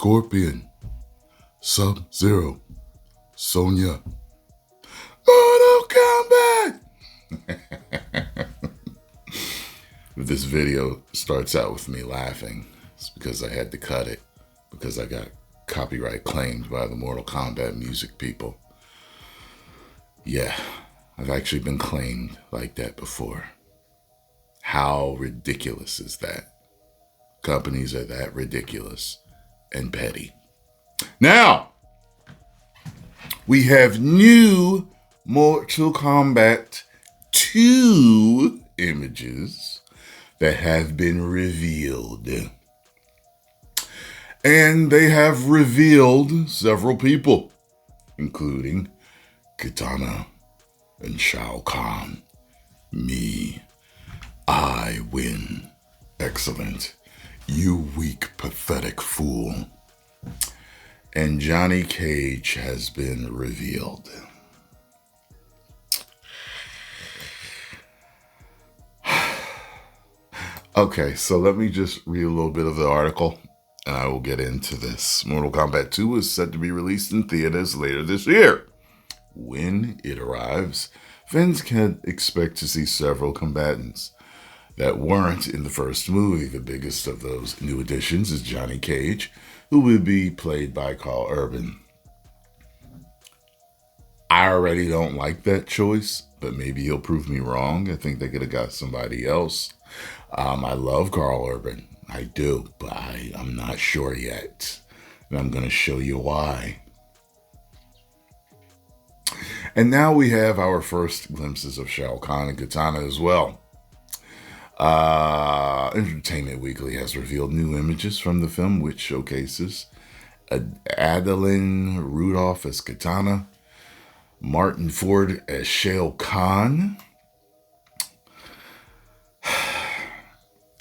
Scorpion, Sub-Zero, Sonya, Mortal Kombat. This video starts out with me laughing. It's because I had to cut it because I got copyright claimed by the Mortal Kombat music people. Yeah, I've actually been claimed like that before. How ridiculous is that? Companies are that ridiculous and petty. Now, we have new Mortal Kombat 2 images that have been revealed. And they have revealed several people, including Kitana and Shao Kahn. Me, I win. Excellent. You weak, pathetic fool. And Johnny Cage has been revealed. Okay, so let me just read a little bit of the article, and I will get into this. Mortal Kombat 2 is set to be released in theaters later this year. When it arrives, fans can expect to see several combatants that weren't in the first movie. The biggest of those new additions is Johnny Cage, who will be played by Karl Urban. I already don't like that choice, but maybe he'll prove me wrong. I think they could have got somebody else. I love Karl Urban. I do, but I'm not sure yet. And I'm going to show you why. And now we have our first glimpses of Shao Kahn and Kitana as well. Entertainment Weekly has revealed new images from the film, which showcases Adeline Rudolph as Kitana, Martin Ford as Shao Kahn.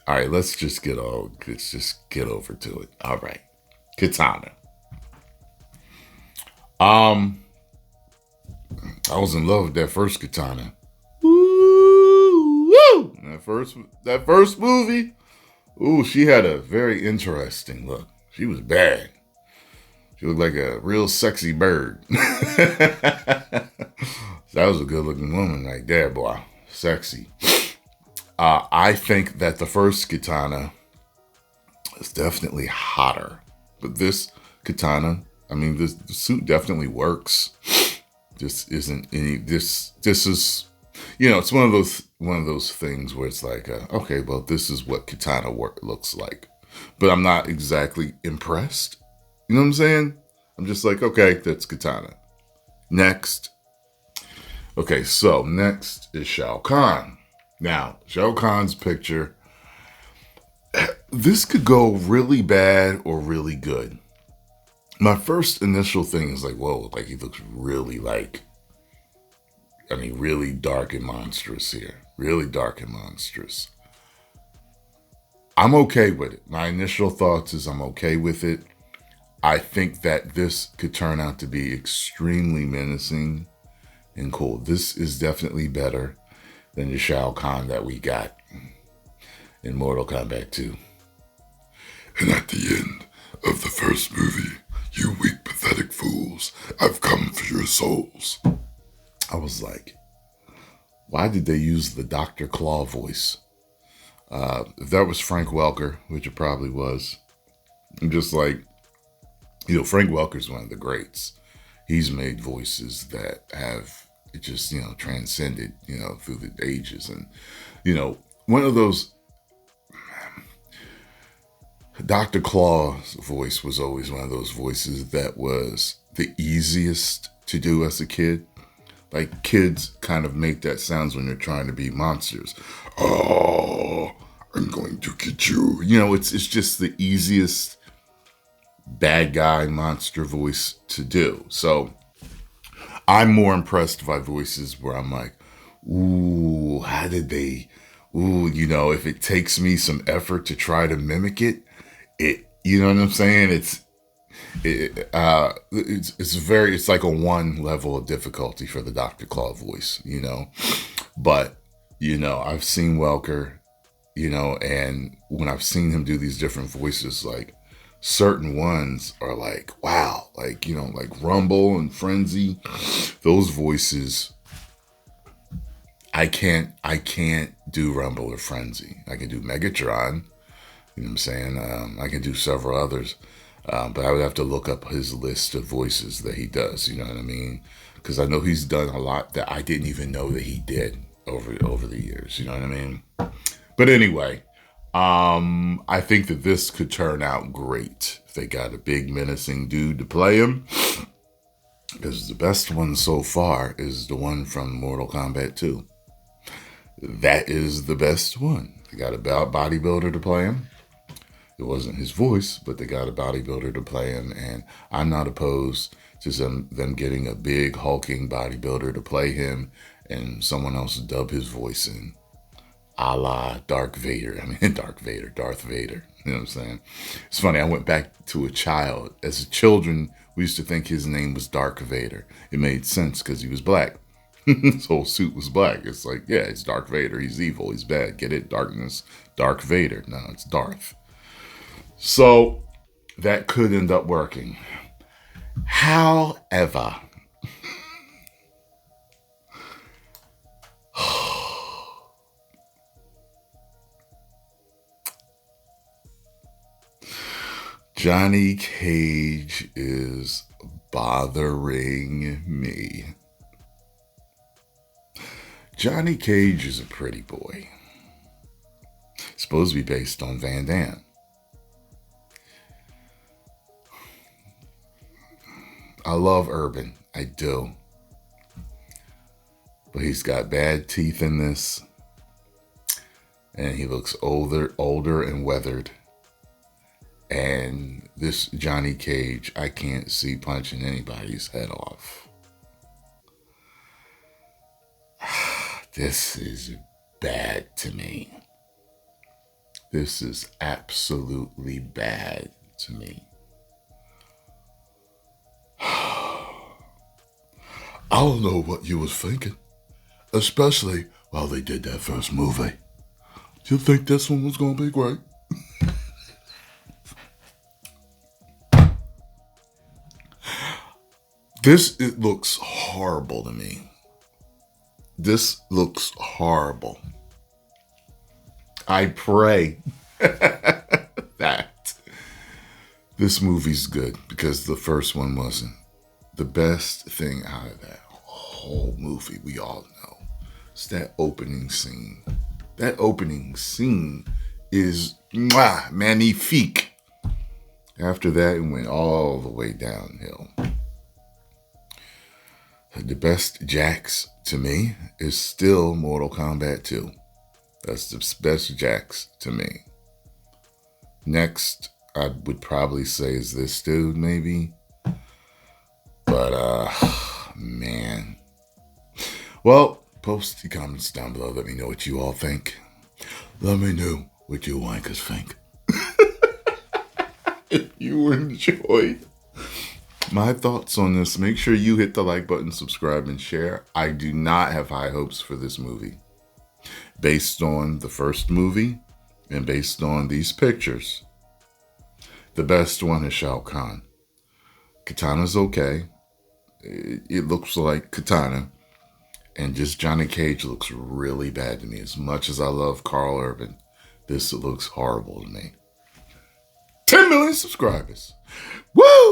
All right, let's just get over to it. All right, Kitana. I was in love with that first Kitana. Woo! That first movie. Ooh, she had a very interesting look. She was bad. She looked like a real sexy bird. That was a good looking woman right there, boy. Sexy. I think that the first Kitana is definitely hotter. But this Kitana, the suit definitely works. This isn't any, this is, it's one of those things where it's like, okay, well, this is what Kitana looks like. But I'm not exactly impressed. You know what I'm saying? I'm just like, okay, that's Kitana. Next. Okay, so next is Shao Kahn. Now, Shao Kahn's picture, this could go really bad or really good. My first initial thing is like, whoa, like he looks really really dark and monstrous here. Really dark and monstrous. I'm okay with it. My initial thoughts is I'm okay with it. I think that this could turn out to be extremely menacing and cool. This is definitely better than the Shao Kahn that we got in Mortal Kombat 2. And at the end of the first movie, you weak, pathetic fools, I've come for your souls. I was like, why did they use the Dr. Claw voice? If that was Frank Welker, which it probably was, I'm just like, Frank Welker's one of the greats. He's made voices that have just, transcended, through the ages. And, one of those, Dr. Claw's voice was always one of those voices that was the easiest to do as a kid. Like kids kind of make that sounds when they're trying to be monsters. Oh, I'm going to get you. It's just the easiest bad guy monster voice to do. So I'm more impressed by voices where I'm like, ooh, how did they, if it takes me some effort to try to mimic it, you know what I'm saying? It's like a one level of difficulty for the Dr. Claw voice, but, I've seen Welker, and when I've seen him do these different voices, like certain ones are like, wow, like, you know, like Rumble and Frenzy, those voices. I can't do Rumble or Frenzy. I can do Megatron. You know what I'm saying? I can do several others. But I would have to look up his list of voices that he does. You know what I mean? Because I know he's done a lot that I didn't even know that he did over the years. You know what I mean? But anyway, I think that this could turn out great if they got a big menacing dude to play him. Because the best one so far is the one from Mortal Kombat 2. That is the best one. They got a bodybuilder to play him. It wasn't his voice, but they got a bodybuilder to play him, and I'm not opposed to them getting a big hulking bodybuilder to play him and someone else dub his voice in, a la Darth Vader. Darth Vader. You know what I'm saying? It's funny, I went back to a child. As children, we used to think his name was Darth Vader. It made sense because he was black. His whole suit was black. It's like, yeah, it's Darth Vader. He's evil. He's bad. Get it? Darkness. Darth Vader. No, it's Darth. So that could end up working. However, Johnny Cage is bothering me. Johnny Cage is a pretty boy. It's supposed to be based on Van Damme. I love Urban. I do. But he's got bad teeth in this. And he looks older and weathered. And this Johnny Cage, I can't see punching anybody's head off. This is bad to me. This is absolutely bad to me. I don't know what you was thinking, especially while they did that first movie. You think this one was going to be great? It looks horrible to me. This looks horrible. I pray that this movie's good, because the first one wasn't. The best thing out of that whole movie, we all know, is that opening scene. That opening scene is magnifique. After that, it went all the way downhill. The best Jax to me is still Mortal Kombat 2. That's the best Jax to me. Next, I would probably say is this dude, maybe. But, man. Well, post your comments down below. Let me know what you all think. Let me know what you wankers think. If you enjoyed my thoughts on this, make sure you hit the like button, subscribe, and share. I do not have high hopes for this movie. Based on the first movie and based on these pictures, the best one is Shao Kahn. Kitana's okay. It looks like Kitana. And just Johnny Cage looks really bad to me. As much as I love Karl Urban, this looks horrible to me. 10 million subscribers. Woo!